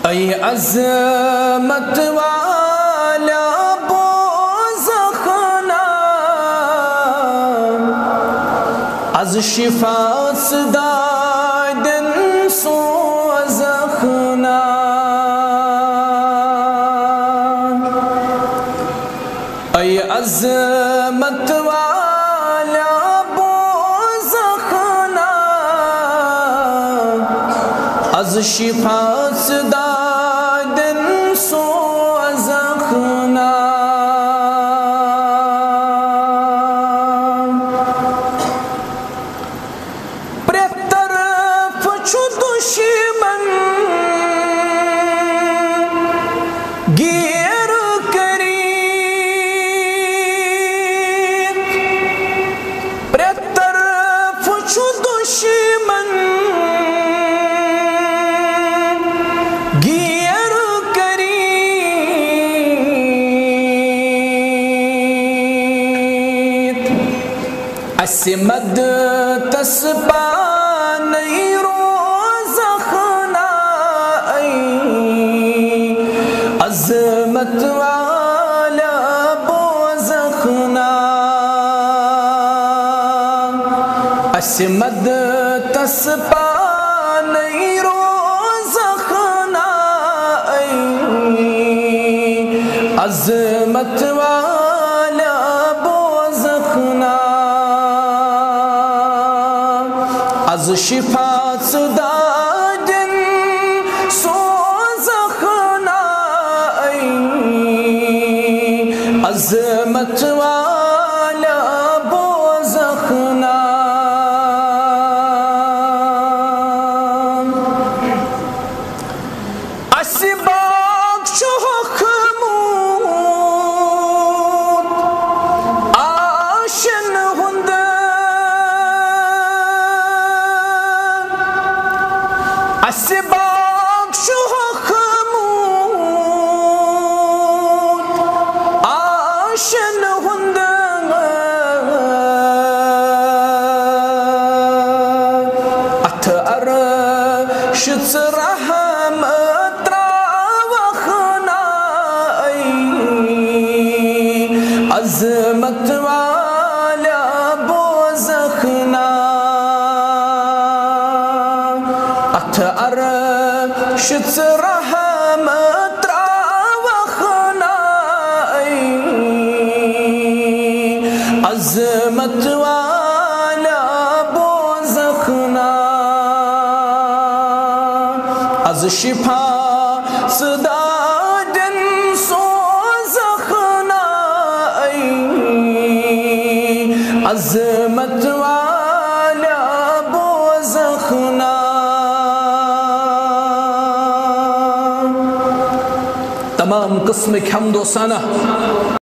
ای عظمت والا بوزخنا از شفاس دادن سوزخنا ای عظمت والا بوزخنا از شفاس دادن سوزخنا گیر کریم پر طرف چو دشمن گیر کریم اسمد تسپا نہیں روزخنا عظمت والا بوزخنا اسمد تسپا نہیں روزخنا عظمت والا بوزخنا از شفاعت دادن سوزخنا عظمت والا بوزخنا اسباق شخمود آشن هند اسباق شخمود آشن هند اتر شت رحمت راوخنا عظمت والا بوزخنا اتر شت رحمت راوخنا عظمت والا بوزخنا از شفا صدادن سوزخنا عظمت والا بوزخنا تمام قسم حمد و ثنا